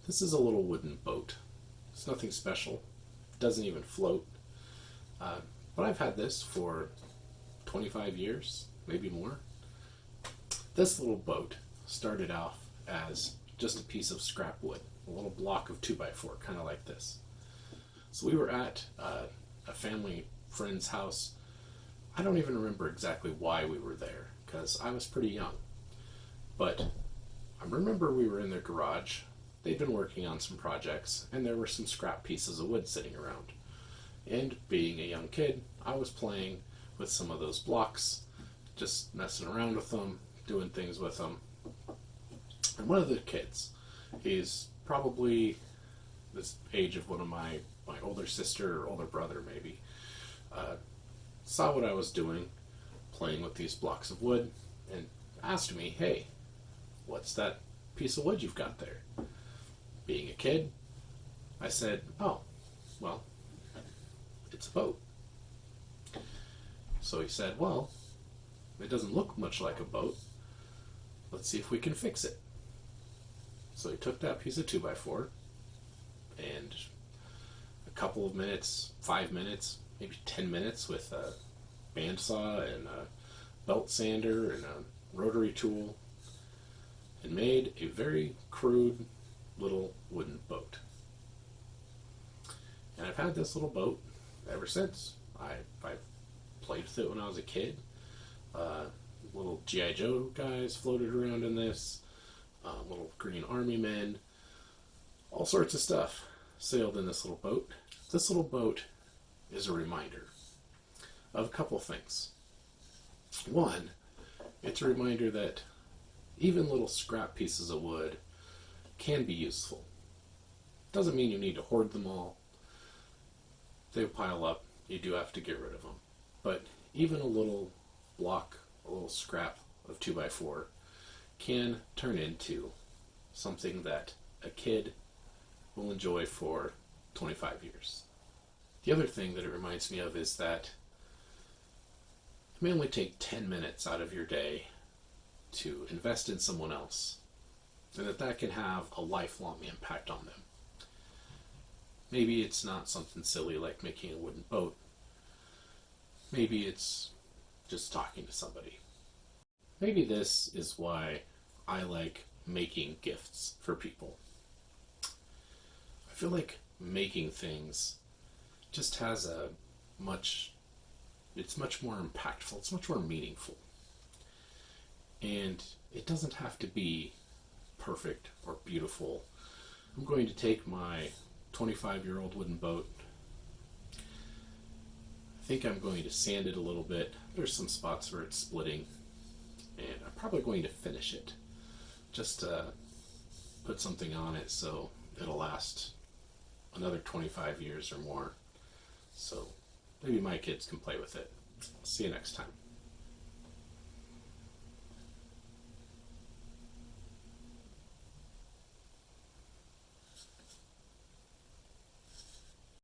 This is a little wooden boat. It's nothing special. It doesn't even float. Uh, but I've had this for 25 years, maybe more. This little boat started off as just a piece of scrap wood, a little block of 2x4, kind of like this. So we were at a family friend's house. I don't even remember exactly why we were there, because I was pretty young. But I remember we were in their garage. They'd been working on some projects, and there were some scrap pieces of wood sitting around. And being a young kid, I was playing with some of those blocks, just messing around with them, doing things with them. And one of the kids, he's probably this age of one of my older sister or older brother maybe, saw what I was doing, playing with these blocks of wood, and asked me, "Hey, what's that piece of wood you've got there?" Being a kid, I said, "Oh, well, it's a boat." So he said, "Well, it doesn't look much like a boat. Let's see if we can fix it." So he took that piece of 2x4 and a couple of minutes, 5 minutes, maybe 10 minutes with a bandsaw and a belt sander and a rotary tool, and made a very crude little wooden boat. And I've had this little boat ever since. I played with it when I was a kid. Little G.I. Joe guys floated around in this. Little green army men. All sorts of stuff sailed in this little boat. This little boat is a reminder of a couple things. One, it's a reminder that even little scrap pieces of wood can be useful. Doesn't mean you need to hoard them all. They pile up. You do have to get rid of them. But even a little block, a little scrap of 2x4 can turn into something that a kid will enjoy for 25 years. The other thing that it reminds me of is that it may only take 10 minutes out of your day to invest in someone else, and that can have a lifelong impact on them. Maybe it's not something silly like making a wooden boat. Maybe it's just talking to somebody. Maybe this is why I like making gifts for people. I feel like making things just has it's much more impactful, it's much more meaningful. And it doesn't have to be perfect or beautiful. I'm going to take my 25-year-old wooden boat. I think I'm going to sand it a little bit. There's some spots where it's splitting. And I'm probably going to finish it. Just put something on it so it'll last another 25 years or more. So maybe my kids can play with it. See you next time.